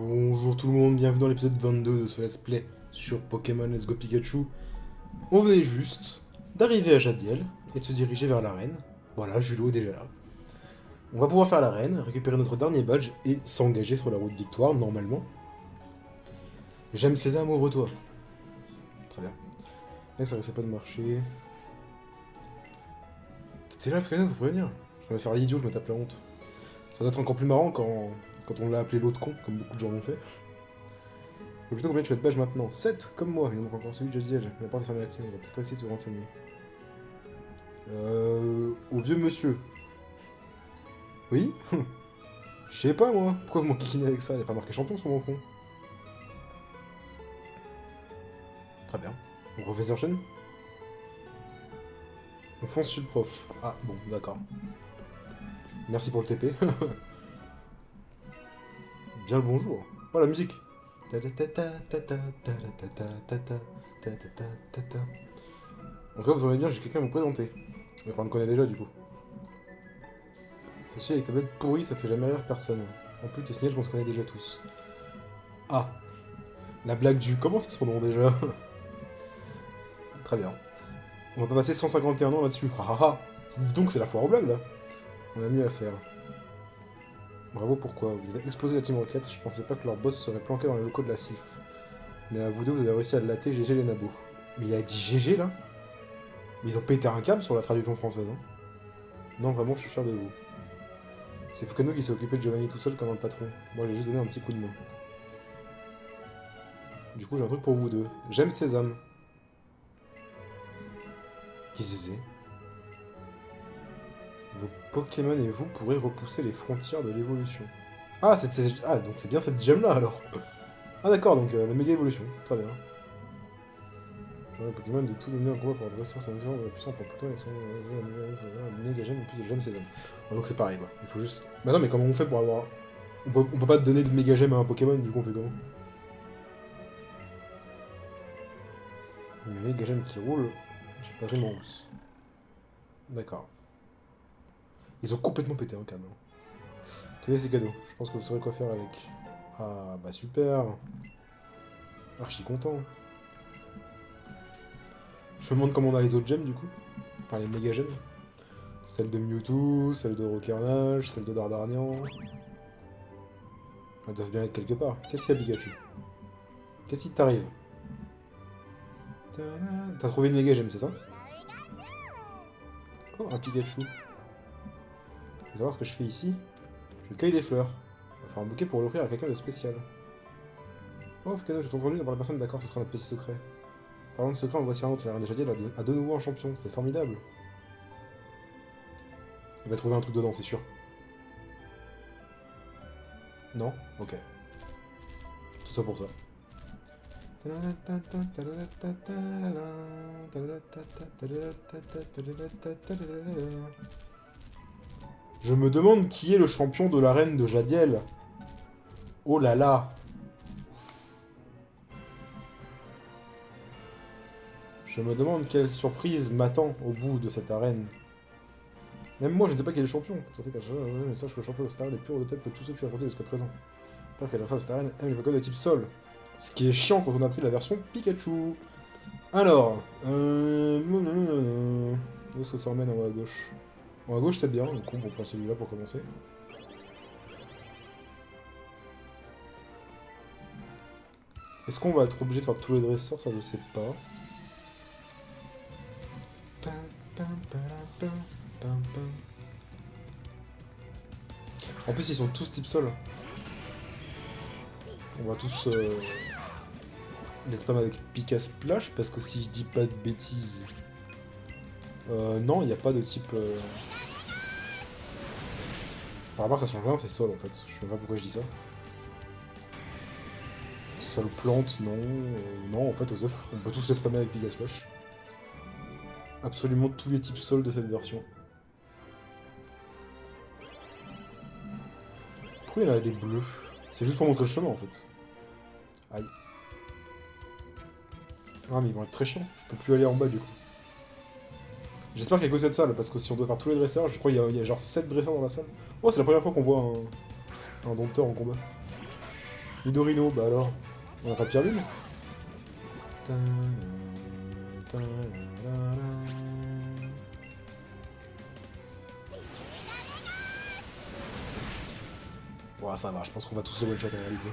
Bonjour tout le monde, bienvenue dans l'épisode 22 de ce let's play sur Pokémon Let's Go Pikachu. On venait juste d'arriver à Jadiel et de se diriger vers l'arène. Voilà, Julo est déjà là. On va pouvoir faire l'arène, récupérer notre dernier badge et s'engager sur la route victoire, normalement. J'aime Sésame, ouvre-toi. Très bien. Là, ça risque pas de marcher. T'étais là, Fukano, faut prévenir. Je vais faire l'idiot, je me tape la honte. Ça doit être encore plus marrant quand on l'a appelé l'autre con, comme beaucoup de gens l'ont fait. Mais plutôt combien tu as de badges maintenant? 7 comme moi, il nous manque encore celui de Jadiel. La porte est fermée à clé, il va peut-être essayer de se renseigner. Au vieux monsieur. Oui. Je sais pas moi, pourquoi vous m'enquiquinez avec ça? Il a pas marqué champion sur mon front. Très bien. On refait Searchen. On fonce chez le prof. Ah bon, d'accord. Merci pour le TP. Bien le bonjour. Oh la musique. En tout cas, vous en bien, j'ai quelqu'un à vous présenter. Enfin, on le connaît déjà du coup. Ceci avec ta blague pourrie, ça fait jamais rire personne. En plus, tu signales qu'on se connaît déjà tous. Ah, la blague du. Comment c'est son nom déjà? Très bien. On va pas passer 151 ans là-dessus. Ah ah ah. Dis donc, c'est la foire aux blagues là. On a mieux à faire. Bravo, pourquoi? Vous avez explosé la Team Rocket, je pensais pas que leur boss serait planqué dans les locaux de la CIF. Mais à vous deux, vous avez réussi à le latter, GG les nabos. Mais il a dit GG là? Mais ils ont pété un câble sur la traduction française. Hein. Non, vraiment, je suis fier de vous. C'est Fukano qui s'est occupé de Giovanni tout seul comme un patron. Moi, j'ai juste donné un petit coup de main. Du coup, j'ai un truc pour vous deux. J'aime Sésame. Qu'est-ce que c'est? Vos Pokémon et vous pourrez repousser les frontières de l'évolution. Ah, donc c'est bien cette gemme là alors. Ah d'accord, donc la méga évolution. Très bien. Ouais, Pokémon de tout donner en combat pour adresser sa mission puissant pour Pokémon et son méga gemme en plus de gemme Sésame. Ouais, donc c'est pareil quoi. Il faut juste. Bah non, mais comment on fait pour avoir. On peut pas te donner de méga gemme à un Pokémon, du coup on fait comment? Une méga gemme qui roule. J'ai pas vraiment rousse. D'accord. Ils ont complètement pété un câble. Tenez ces cadeaux, je pense que vous saurez quoi faire avec. Ah bah super. Archi content. Je me demande comment on a les autres gemmes du coup. Enfin les méga gemmes. Celle de Mewtwo, celle de Rockernage, celle de Dardarnian. Elles doivent bien être quelque part. Qu'est-ce qu'il y a Pikachu? Qu'est-ce qui t'arrive? T'as trouvé une méga gemme, c'est ça? Oh, un Pikachu. Vous savoir ce que je fais ici? Je cueille des fleurs. Il va faire un bouquet pour l'offrir à quelqu'un de spécial. Oh, Fukano, j'ai entendu d'avoir la personne, d'accord, ce sera notre petit secret. Parlant de secret, on voici un autre, la reine de Jadiel a de nouveau un champion, c'est formidable. Il va trouver un truc dedans, c'est sûr. Non? Ok. Tout ça pour ça. Je me demande qui est le champion de l'arène de Jadiel. Oh là là. Je me demande quelle surprise m'attend au bout de cette arène. Même moi, je ne sais pas qui est le champion. Je sache que le champion de cette arène est plus haut de tête que tous ceux que tu as affrontés jusqu'à présent. J'espère qu'à la fin de cette arène, aime les Pokémon de type sol. Ce qui est chiant quand on a pris la version Pikachu. Alors, où est-ce que ça emmène en haut à gauche? En haut à gauche, c'est bien, donc on prend celui-là pour commencer. Est-ce qu'on va être obligé de faire tous les dresseurs? Ça, je sais pas. En plus, ils sont tous type sol. On va tous les spam avec Pika Splash, parce que si je dis pas de bêtises... non, il n'y a pas de type... Par rapport, ça change rien, c'est sol en fait. Je sais même pas pourquoi je dis ça. Sol plante, non. Non, en fait, aux œufs, on peut tous les spammer avec Pika Splash. Absolument tous les types sol de cette version. Pourquoi il y en a des bleus? C'est juste pour montrer le chemin en fait. Aïe. Ah mais ils vont être très chiants, je peux plus aller en bas du coup. J'espère qu'il y a que cette salle, parce que si on doit faire tous les dresseurs, je crois qu'il y a genre 7 dresseurs dans la salle. Oh, c'est la première fois qu'on voit un dompteur en combat. Nidorino, bah alors. On a pas pire lune. Bon, ça va, je pense qu'on va tous les one-shot en réalité.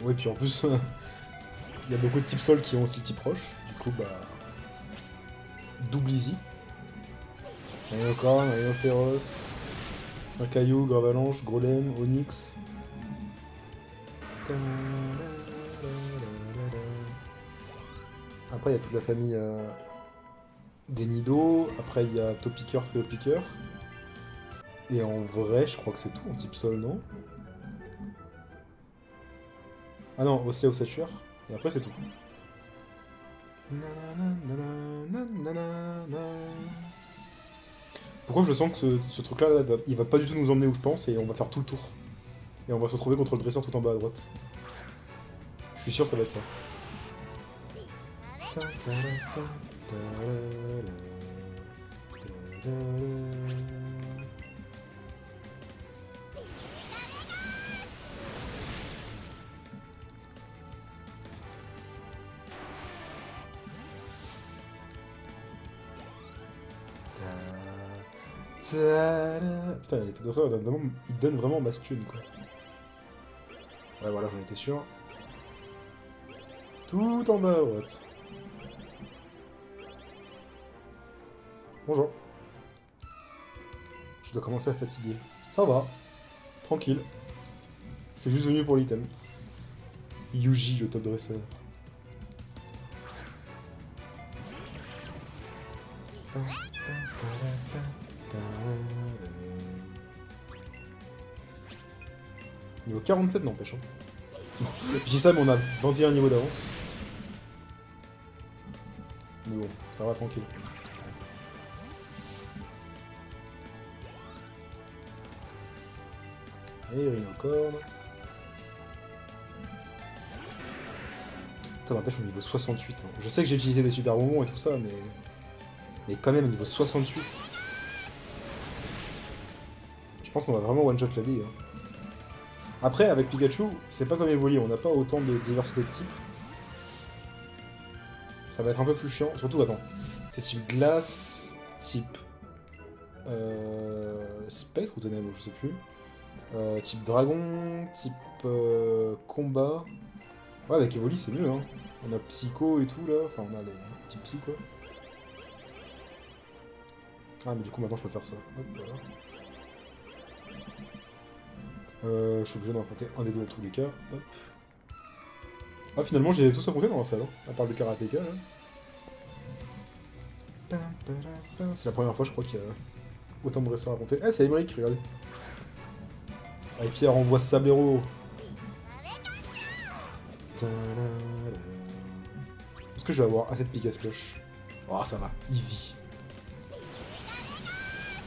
Ouais, puis en plus, il y a beaucoup de types sol qui ont aussi le type roche. Du coup, bah. Double easy. Rhinocorn, Rhinophéros. Un caillou, Gravalanche, Golem, Onyx. Après, il y a toute la famille des Nido. Après, il y a Topiqueur, Tréopiqueur. Et en vrai, je crois que c'est tout en type sol, non? Ah non, Ossia, Ossature. Et après, c'est tout. Pourquoi je sens que ce truc-là, il va pas du tout nous emmener où je pense, et on va faire tout le tour. Et on va se retrouver contre le dresseur tout en bas à droite. Je suis sûr que ça va être ça. Putain, les trucs de frère, ils donnent vraiment masse thune, quoi. Ouais, voilà, j'en étais sûr. Tout en bas à droite. Bonjour. Je dois commencer à fatiguer. Ça va. Tranquille. Je suis juste venu pour l'item. Yuji, le top dresseur. Niveau 47 n'empêche. Hein. Je dis ça, mais on a 21 niveaux d'avance. Mais bon, ça va tranquille. Et Rhinocorn. Ça n'empêche au niveau 68. Hein. Je sais que j'ai utilisé des super bonbons et tout ça, mais quand même, niveau 68. Je pense qu'on va vraiment one-shot la vie. Hein. Après, avec Pikachu, c'est pas comme Evoli, on n'a pas autant de diversité de types. Ça va être un peu plus chiant. Surtout, attends, c'est type glace, type spectre ou ténèbres, je sais plus. Type dragon, type combat. Ouais, avec Evoli, c'est mieux, hein. On a Psycho et tout, là. Enfin, on a les types Psy, quoi. Ah, mais du coup, maintenant, je peux faire ça. Hop, voilà. Je suis obligé d'en affronter un des deux dans tous les cas. Hop. Ah, finalement, j'ai tous affrontés dans la salle, hein, à part le karatéka, là. C'est la première fois, je crois, qu'il y a autant de dresseurs à affronter. Eh, c'est Emmerich, regarde. Ah, et Pierre envoie Sablero. Est-ce que je vais avoir assez de pique à splash? Oh, ça va, easy.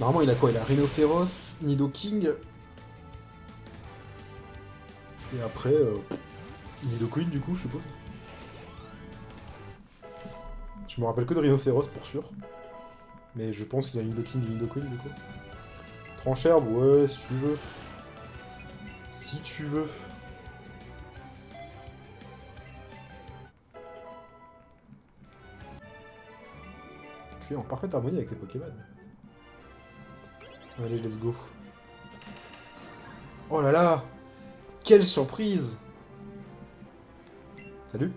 Normalement, il a quoi? Il a Rhinophéros, Nidoking. Et après, Nidoqueen, du coup, je suppose. Je me rappelle que de Rhinophéros pour sûr. Mais je pense qu'il y a Nidoking et Nidoqueen, du coup. Trancherbe, ouais, si tu veux. Si tu veux. Tu es en parfaite harmonie avec les Pokémon. Allez, let's go. Oh là là! Quelle surprise! Salut!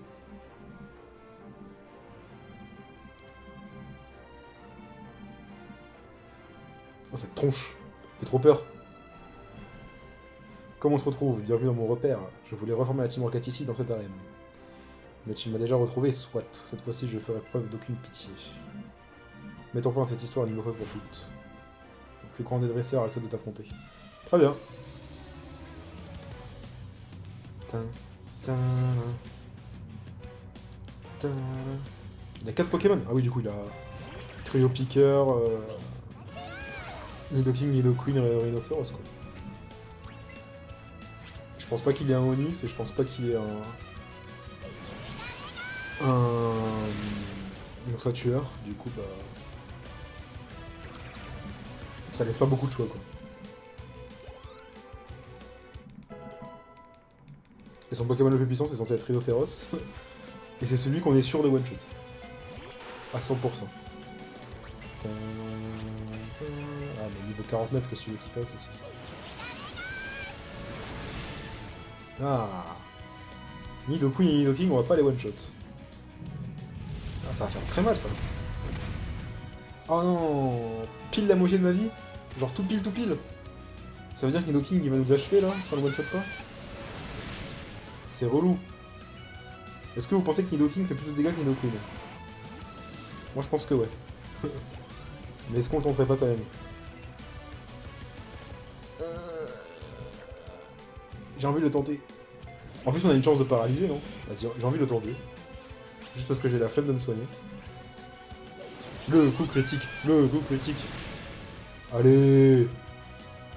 Oh, cette tronche! Fait trop peur! Comment on se retrouve? Bienvenue dans mon repère. Je voulais reformer la Team Rocket ici, dans cette arène. Mais tu m'as déjà retrouvé, soit. Cette fois-ci, je ferai preuve d'aucune pitié. Mettons fin à cette histoire une fois pour toutes. Le plus grand des dresseurs accepte de t'affronter. Très bien. Il a 4 Pokémon. Ah oui, du coup, il a Trio Piqueur, Nidoking, Nidoqueen et Rhinophéros, quoi. Je pense pas qu'il ait un Onix et je pense pas qu'il ait un Ossature. Du coup, bah... Ça laisse pas beaucoup de choix, quoi. Et son Pokémon le plus puissant, c'est censé être Rhinophéros. Et c'est celui qu'on est sûr de one-shot. À 100%. Ah, mais niveau 49, qu'est-ce que tu veux qu'il fasse aussi? Ah. Ni Doku ni Nidoking, on va pas les one-shot. Ah, ça va faire très mal, ça. Oh non. Pile la moitié de ma vie. Genre tout pile, tout pile. Ça veut dire que Nidoking, il va nous achever, là, si on le one-shot pas. C'est relou. Est-ce que vous pensez que Nidoking fait plus de dégâts que Nidoking? Moi, je pense que ouais. Mais est-ce qu'on le tenterait pas quand même? J'ai envie de le tenter. En plus, on a une chance de paralyser, non? Vas-y, j'ai envie de le tenter. Juste parce que j'ai la flemme de me soigner. Le coup critique, le coup critique. Allez!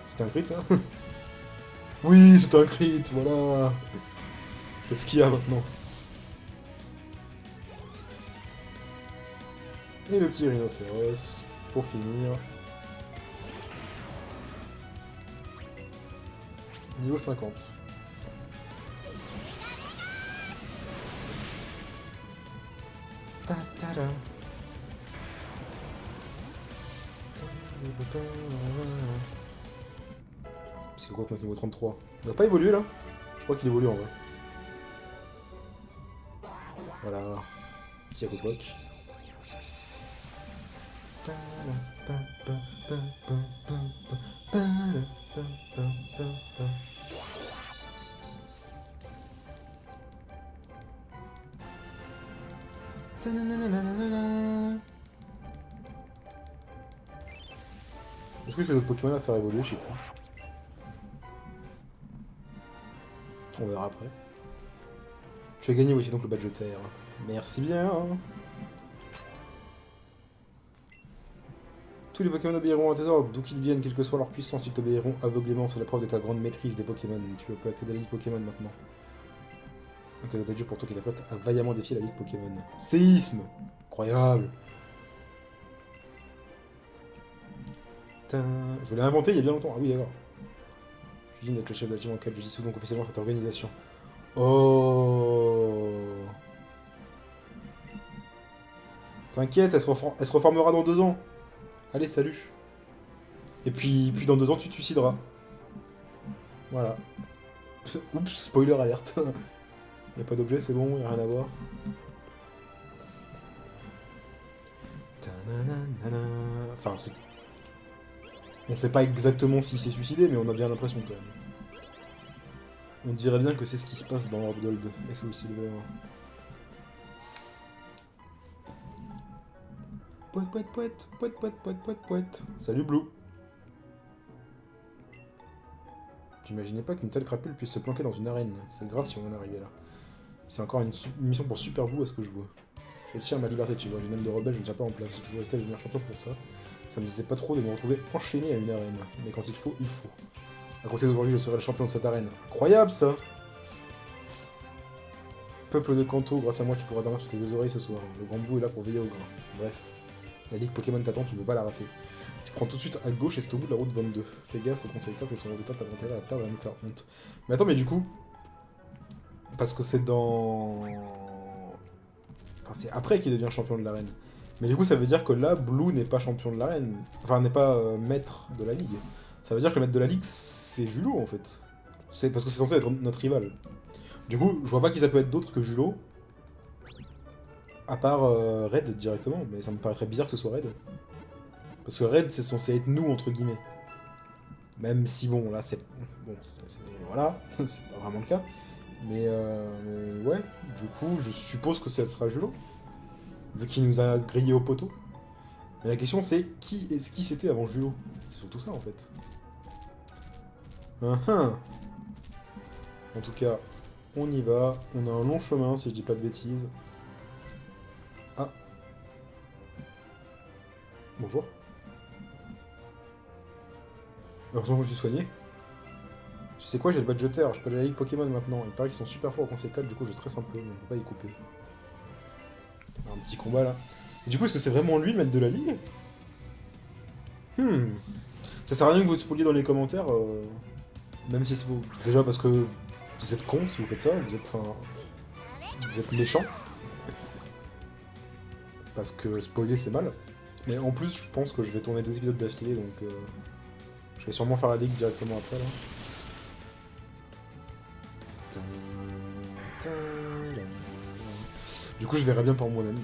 C'était un crit, ça? Oui, c'est un crit, voilà! Qu'est-ce qu'il y a maintenant? Et le petit Rhinophéros, pour finir. Niveau 50. Ta-ta-da. C'est quoi notre niveau 33? Il va pas évoluer là? Je crois qu'il évolue en vrai. Voilà. Petit Apopoc. Est-ce que j'ai d'autres Pokémon à faire évoluer? Je sais pas. On verra après. Tu as gagné aussi donc le badge de terre. Merci bien. Tous les Pokémon obéiront à tes ordres, d'où qu'ils viennent, quelle que soit leur puissance, ils t'obéiront aveuglément. C'est la preuve de ta grande maîtrise des Pokémon. Tu peux accéder à la Ligue Pokémon maintenant. Un cadeau d'adieu pour toi qui ta pote a vaillamment défié la Ligue Pokémon. Séisme! Incroyable! Je l'ai inventé il y a bien longtemps. Ah oui, d'accord. Je dis d'être le chef de la team en 4, je dissoudre donc officiellement cette organisation. Oh! T'inquiète, elle se reformera dans 2 ans. Allez, salut. Et puis dans 2 ans, tu te suicideras. Voilà. Oups, spoiler alerte. Y a pas d'objet, c'est bon, y a rien à voir. Enfin, on sait pas exactement s'il s'est suicidé, mais on a bien l'impression quand même. On dirait bien que c'est ce qui se passe dans World Gold et Soul Silver. Poète, poète, poète, poète, poète, poète, poète, poète. Salut Blue. J'imaginais pas qu'une telle crapule puisse se planquer dans une arène. C'est grave si on en est arrivé là. C'est encore une mission pour Super Blue à ce que je vois. Je tiens ma liberté, tu vois, j'ai une âme de rebelle, je ne tiens pas en place. J'ai toujours hésité à devenir champion pour ça. Ça me disait pas trop de me retrouver enchaîné à une arène. Mais quand il faut, il faut. À côté d'aujourd'hui, je serai le champion de cette arène. Incroyable ça! Peuple de Kanto, grâce à moi, tu pourras dormir sur tes 2 oreilles ce soir. Le grand bout est là pour veiller au grain. Bref. La ligue Pokémon t'attend, tu ne peux pas la rater. Tu prends tout de suite à gauche et c'est au bout de la route 22. Fais gaffe aux conseils clairs qui sont redoutables, t'as intérêt à perdre et à nous faire honte. Mais attends, mais du coup... Parce que c'est dans... Enfin, c'est après qu'il devient champion de l'arène. Mais du coup, ça veut dire que là, Blue n'est pas champion de l'arène. Enfin, n'est pas maître de la ligue. Ça veut dire que le maître de la ligue, c'est Julo, en fait. C'est parce que c'est censé être notre rival. Du coup, je vois pas qui ça peut être d'autre que Julo. À part Red directement, mais ça me paraîtrait bizarre que ce soit Red. Parce que Red, c'est censé être nous, entre guillemets. Même si, bon, là, c'est... Bon, voilà, c'est pas vraiment le cas. Mais ouais, du coup, je suppose que ça sera Julo. Vu qu'il nous a grillé au poteau. Mais la question, c'est qui c'était avant Julo? C'est surtout ça, en fait. En tout cas, on y va. On a un long chemin, si je dis pas de bêtises. Ah. Bonjour. Heureusement que je me suis soigné. Tu sais quoi, j'ai le badge de terre, je peux aller à la Ligue Pokémon maintenant. Il paraît qu'ils sont super forts au conseil 4, du coup je stresse un peu, mais on peut pas y couper. Un petit combat là. Et du coup, est-ce que c'est vraiment lui le maître de la Ligue? Ça sert à rien que vous spoiliez dans les commentaires, même si c'est vous. Déjà parce que vous êtes con si vous faites ça, vous êtes méchant. Parce que spoiler c'est mal. Mais en plus, je pense que je vais tourner 2 épisodes d'affilée, donc je vais sûrement faire la ligue directement après là. Du coup, je verrai bien par moi-même.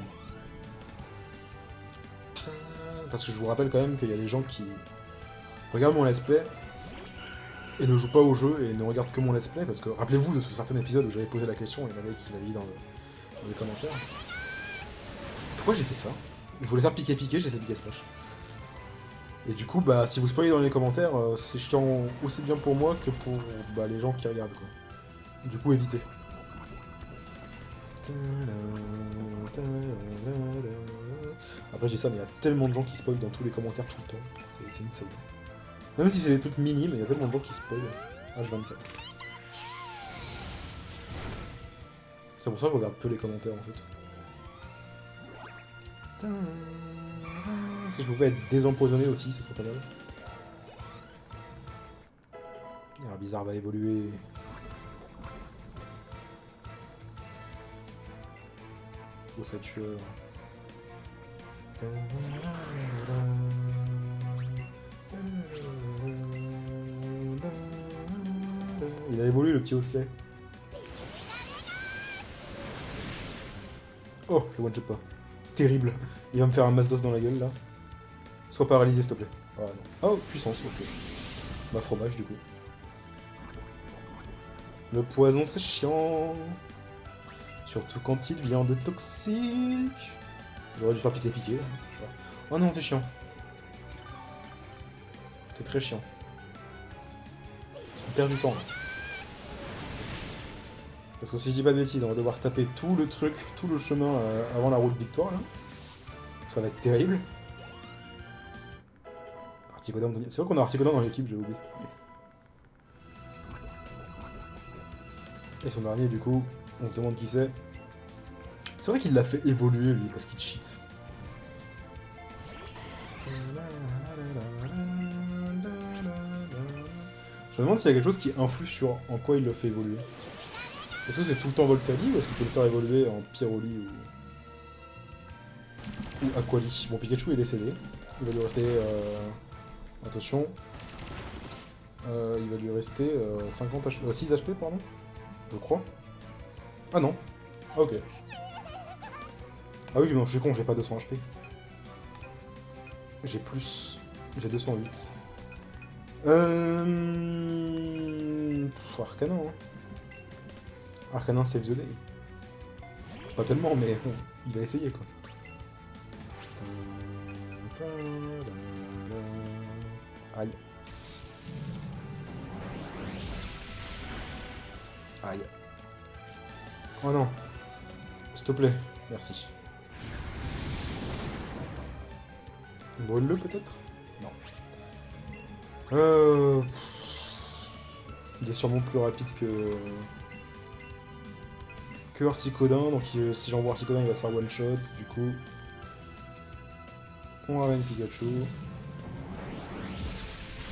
Parce que je vous rappelle quand même qu'il y a des gens qui regardent mon let's play et ne jouent pas au jeu et ne regardent que mon let's play. Parce que rappelez-vous de ce certain épisode où j'avais posé la question et il y en avait qui l'avaient dit dans les commentaires. Pourquoi j'ai fait ça? Je voulais faire piquer-piquer, j'ai fait piquer-splash. Et du coup, bah, si vous spoilez dans les commentaires, c'est chiant aussi bien pour moi que pour les gens qui regardent, quoi. Du coup, évitez. Après, je dis ça, mais il y a tellement de gens qui spoilent dans tous les commentaires tout le temps. C'est une scène. Même si c'est des trucs minimes, il y a tellement de gens qui spoilent. H24. C'est pour ça que je regarde peu les commentaires, en fait. Si je pouvais être désempoisonné aussi, ce serait pas mal. Ah, bizarre va évoluer. Où serait tueur? Il a évolué le petit Osley. Oh, je le one-shot pas. Terrible. Il va me faire un masse d'os dans la gueule là. Sois paralysé s'il te plaît. Ah non. Oh, puissance, ok. Bah fromage du coup. Le poison c'est chiant. Surtout quand il vient de toxique. J'aurais dû faire piquer-piquer. Oh non, c'est chiant. C'est très chiant. On perd du temps là. Parce que si je dis pas de bêtises, on va devoir se taper tout le truc, tout le chemin avant la route victoire là. Ça va être terrible. Articodin, c'est vrai qu'on a Articodin dans l'équipe, j'ai oublié. Et son dernier, du coup, on se demande qui c'est. C'est vrai qu'il l'a fait évoluer lui, parce qu'il cheat. Je me demande s'il y a quelque chose qui influe sur en quoi il le fait évoluer. Est-ce que c'est tout le temps Voltali ou est-ce qu'il peut le faire évoluer en Pyroli ou Aquali? Bon, Pikachu est décédé. Il va lui rester... Attention. Il va lui rester 50 HP... 6 HP, pardon. Je crois. Ah non. Ah, ok. Ah oui, non, je suis con, j'ai pas 200 HP. J'ai plus. J'ai 208. Arcanin, hein. Arcanin save the day. Pas tellement, mais bon, il va essayer, quoi. Aïe. Aïe. Oh non. S'il te plaît. Merci. Brûle-le peut-être? Non. Il est sûrement plus rapide que Articodin, donc si j'envoie Articodin il va se faire one shot, du coup on ramène Pikachu.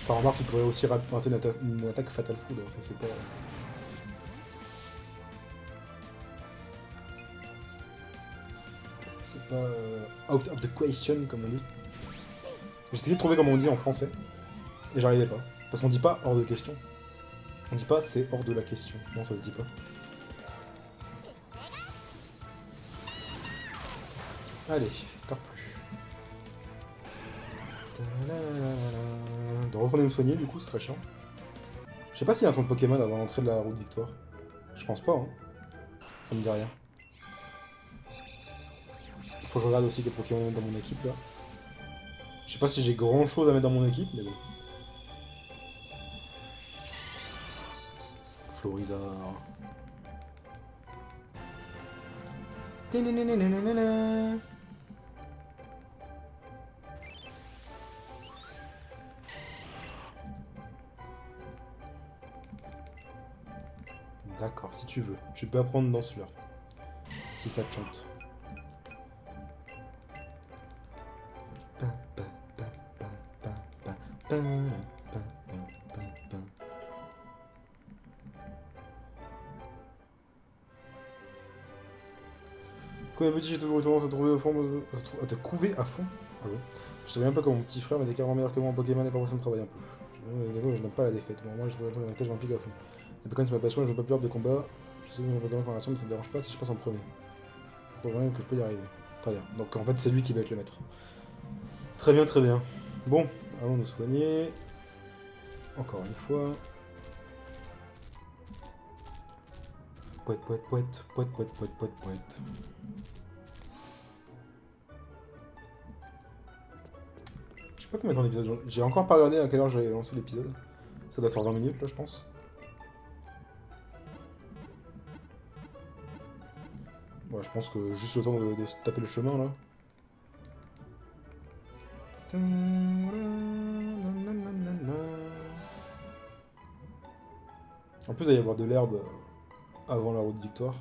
Par remarque il pourrait aussi rater une attaque Fatal Foudre, ça c'est pas... C'est pas out of the question comme on dit. J'essayais de trouver comment on dit en français, et j'arrivais pas. Parce qu'on dit pas hors de question. On dit pas c'est hors de la question. Non, ça se dit pas. Allez, tard plus. De retourner me soigner, du coup, c'est très chiant. Je sais pas s'il y a un son de Pokémon avant l'entrée de la route victoire. Je pense pas, hein. Ça me dit rien. Faut que je regarde aussi quel Pokémon dans mon équipe, là. Je sais pas si j'ai grand chose à mettre dans mon équipe, mais bon. Florizard. D'accord, si tu veux. Tu peux apprendre dans celui-là. Si ça te chante. Quand même petit, j'ai toujours eu tendance à trouver au fond, à te couver à fond. Ah bon. Je savais même pas que mon petit frère, mais était carrément meilleur que moi en Pokémon et par contre ça me travaille un peu. Je n'aime pas la défaite. Moi, je trouve un truc dans lequel je m'implique à fond. Les Pokémon, c'est ma passion, je ne veux pas perdre de combat. Je sais que mes Pokémon formation, mais ça me dérange pas si je passe en premier. Je crois vraiment que je peux y arriver. Très bien. Donc en fait, c'est lui qui va être le maître. Très bien, très bien. Bon, allons nous soigner. Encore une fois. Poète, poète, poète, poète, poète, poète, poète, poète. Je sais pas combien de temps d'épisode. J'ai encore pas regardé à quelle heure j'ai lancé l'épisode. Ça doit faire 20 minutes là, je pense. Ouais, je pense que juste le temps de se taper le chemin là. En plus, il va y avoir de l'herbe avant la route victoire.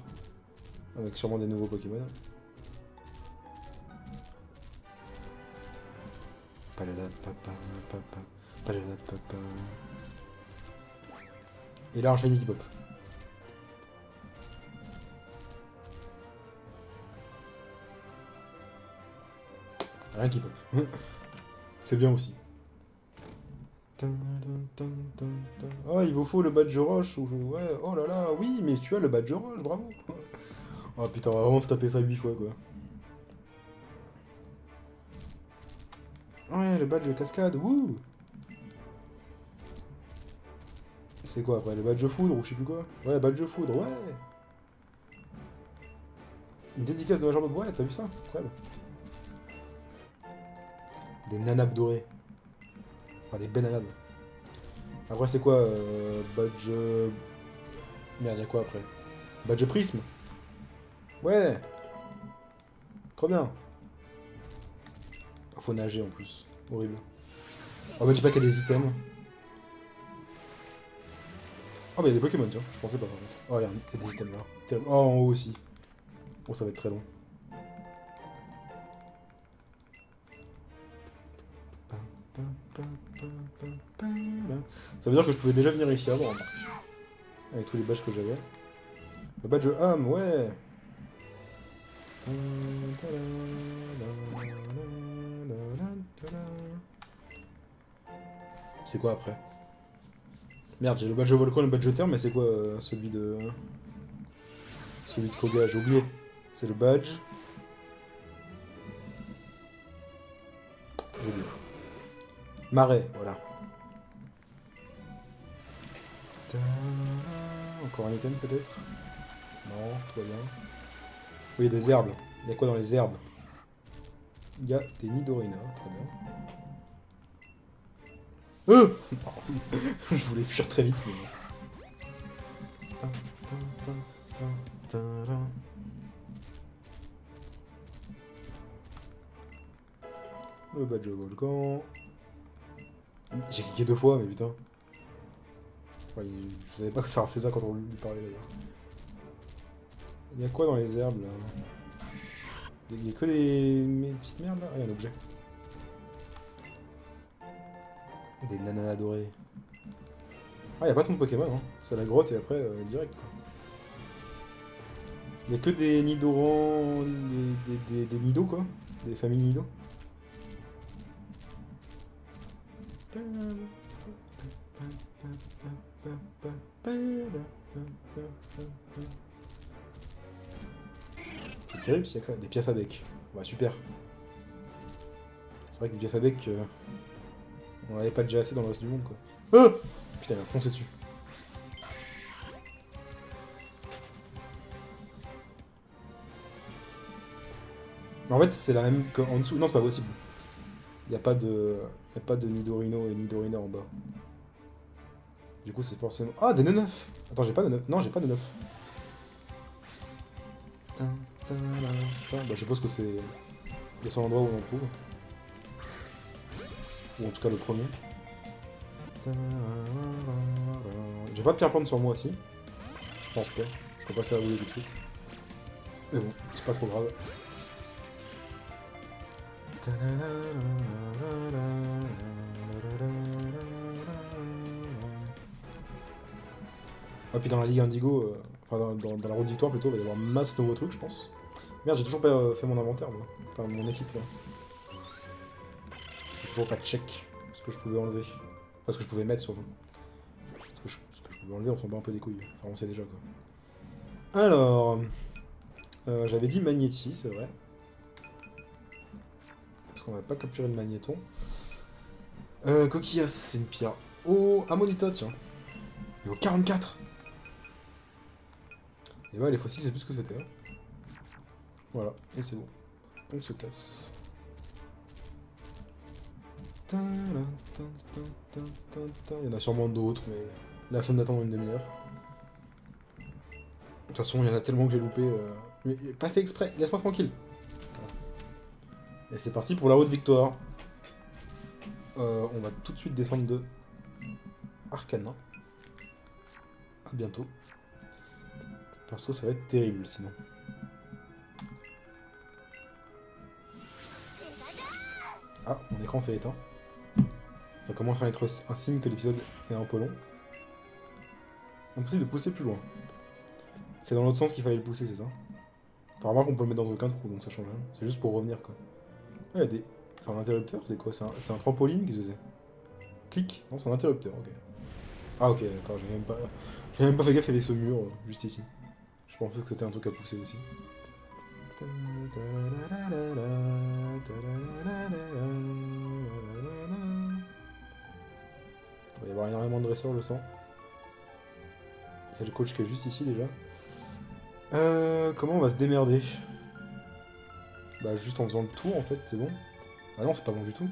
Avec sûrement des nouveaux Pokémon. Et là, un shiny qui pop. Rien qui pop. C'est bien aussi. Oh, il vous faut le badge roche. Ouais, oh là là, oui, mais tu as le badge roche, bravo. Oh putain, on va vraiment se taper ça 8 fois quoi. Ouais, le badge cascade, wouh. C'est quoi après, le badge foudre ou je sais plus quoi. Ouais, badge foudre, ouais. Une dédicace de la jambe, ouais, t'as vu ça? Incroyable. Des nanabs dorés. Enfin, des bananabs. Après, c'est quoi badge. Merde, y'a quoi après? Badge prisme. Ouais. Trop bien. Faut nager en plus. Horrible. Oh, bah, dis pas qu'il y a des items. Oh, bah, il y a des Pokémon, tiens. Je pensais pas par contre. Oh, il y a des items là. Terrible. Oh, en haut aussi. Oh, ça va être très long. Ça veut dire que je pouvais déjà venir ici avant. Avec tous les badges que j'avais. Le badge âme, ouais. C'est quoi après? Merde, j'ai le badge volcan et le badge terre, mais c'est quoi celui de. Celui de Koga, j'ai oublié. C'est le badge. J'ai oublié. Marais, voilà. Encore un item peut-être? Non, tout va bien. Oui, il y a des herbes. Il y a quoi dans les herbes? Il y a des Nidorina, très bien. Je voulais fuir très vite, mais bon. Le badge volcan. J'ai cliqué 2 fois, mais putain. Ouais, je savais pas que ça fait ça quand on lui parlait d'ailleurs. Il y a quoi dans les herbes là? Il y a que des petites merdes là? Ah, il y a un objet. Des nananas dorés. Ah, il y a pas tant de Pokémon, hein. C'est la grotte et après, direct quoi. Il y a que des Nidorans. Des Nidos quoi. Des familles Nidos. C'est terrible s'il y a que des Piafabec. Bah super. C'est vrai que des Piafabec, on n'avait pas déjà assez dans le reste du monde quoi. Ah putain, il m'a foncé dessus. Mais en fait, c'est la même qu'en dessous. Non, c'est pas possible. Il n'y a pas de. Y a pas de Nidorino et Nidorina en bas. Du coup, c'est forcément. Ah, des neufs. Attends, j'ai pas de neuf. Non, j'ai pas de neuf. Bah, je suppose que c'est le seul endroit où on en trouve. Ou en tout cas le premier. J'ai pas de pierre plante sur moi aussi. Je pense pas. Je peux pas faire rouler tout de suite. Mais bon, c'est pas trop grave. Et puis dans la Ligue Indigo, enfin dans la route victoire plutôt, il va y avoir masse nouveaux trucs, je pense. Merde, j'ai toujours pas fait mon inventaire, moi. Enfin, mon équipe, là. J'ai toujours pas de check ce que je pouvais enlever. Enfin, ce que je pouvais mettre, surtout. Ce que je pouvais enlever, on s'en bat un peu les couilles. Enfin, on sait déjà, quoi. Alors... j'avais dit Magnéti, c'est vrai. Parce qu'on n'avait pas capturé de magnéton. Coquillas, c'est une pierre. Oh, Amonita, tiens. Niveau 44. Et ouais, les fossiles, c'est plus ce que c'était. Hein. Voilà, et c'est bon. On se casse. Il y en a sûrement d'autres, mais la fin d'attendre une demi-heure. De toute façon, il y en a tellement que j'ai loupé. Mais pas fait exprès, laisse-moi tranquille. Voilà. Et c'est parti pour la route victoire. On va tout de suite descendre de Arcana. A bientôt. Parce que ça va être terrible sinon. Ah, mon écran s'est éteint. Ça commence à être un signe que l'épisode est un peu long. Impossible de pousser plus loin. C'est dans l'autre sens qu'il fallait le pousser, c'est ça? Enfin, remarque qu'on peut le mettre dans aucun trou, donc ça change rien. C'est juste pour revenir, quoi. Ah, il y a des... C'est un interrupteur? C'est quoi? C'est un trampoline? Qu'est-ce que c'est? Clic? Non, c'est un interrupteur, ok. Ah, ok, d'accord, j'ai même pas fait gaffe qu'il y avait ce mur, juste ici. Je pensais que c'était un truc à pousser aussi. Il va y avoir énormément de dresseurs, je le sens. Il y a le coach qui est juste ici déjà. Comment on va se démerder? Bah juste en faisant le tour en fait, c'est bon. Ah non, c'est pas bon du tout.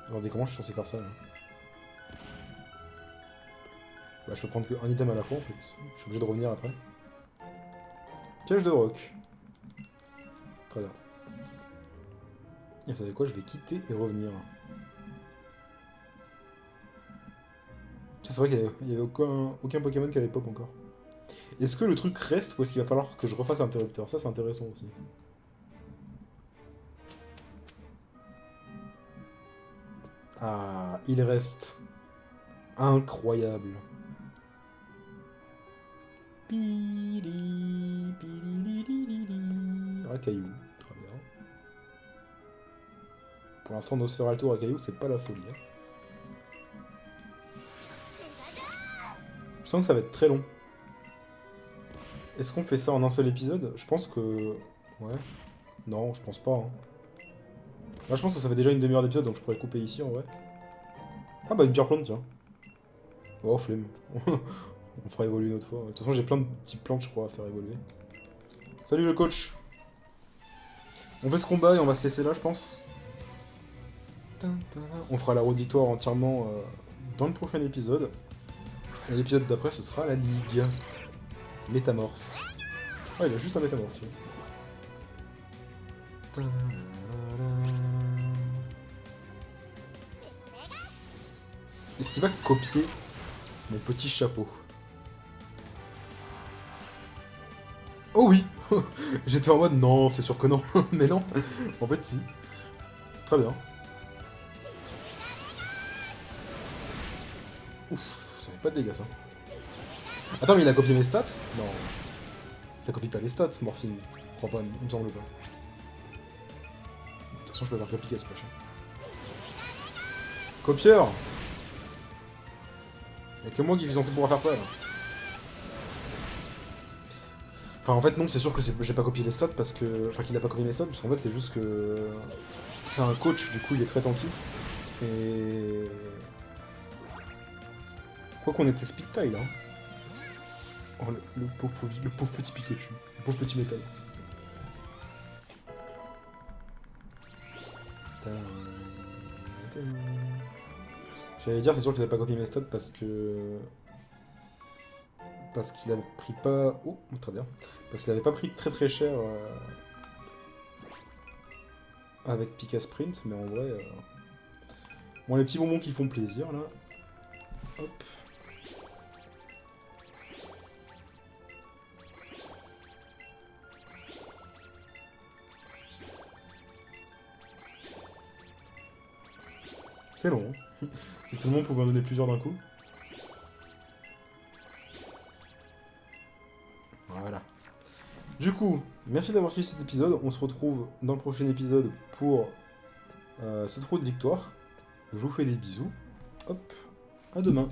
Regardez comment je suis censé faire ça là. Bah je peux prendre qu'un item à la fois en fait. Je suis obligé de revenir après. Piège de roc. Très bien. Et ça fait quoi? Je vais quitter et revenir. C'est vrai qu'il n'y avait aucun Pokémon qui avait pop encore. Est-ce que le truc reste ou est-ce qu'il va falloir que je refasse l'interrupteur? Ça c'est intéressant aussi. Ah, il reste. Incroyable. Racaillou, très bien. Pour l'instant, Nosferatu Racaillou, c'est pas la folie. Hein. Je sens que ça va être très long. Est-ce qu'on fait ça en un seul épisode? Je pense que... Ouais. Non, je pense pas. Hein. Là, je pense que ça fait déjà une demi-heure d'épisode, donc je pourrais couper ici en vrai. Ah bah une pierre plante, tiens. Oh, flemme. On fera évoluer une autre fois. De toute façon, j'ai plein de petites plantes, je crois, à faire évoluer. Salut le coach. On fait ce combat et on va se laisser là, je pense. On fera la route victoire entièrement dans le prochain épisode. Et l'épisode d'après, ce sera la Ligue. Métamorphe. Ah, il a juste un métamorphe. Est-ce qu'il va copier mon petit chapeau? Oh oui. J'étais en mode non, c'est sûr que non. Mais non. En fait, si. Très bien. Ouf, ça fait pas de dégâts ça. Attends, mais il a copié mes stats? Non. Ça copie pas les stats, Morphine. Je crois pas, il me semble pas. De toute façon, je peux faire copier ce machin. Copieur! Y'a que moi qui suis censé pouvoir faire ça là. Enfin, en fait, non, c'est sûr que j'ai pas copié les stats parce que. Enfin, qu'il a pas copié mes stats, parce qu'en fait, c'est juste que. C'est un coach, du coup, il est très tanky. Et. Quoi qu'on était speed tile, hein. Oh, le pauvre petit Pikachu. Le pauvre petit métal. J'allais dire, c'est sûr qu'il a pas copié mes stats parce que. Parce qu'il avait pris pas... Oh, très bien. Parce qu'il avait pas pris très très cher avec Pika Sprint, mais en vrai... Bon, les petits bonbons qui font plaisir, là. Hop. C'est long. Hein. Si seulement on pouvait en donner plusieurs d'un coup. Voilà. Du coup, merci d'avoir suivi cet épisode. On se retrouve dans le prochain épisode pour cette route de victoire. Je vous fais des bisous. Hop, à demain.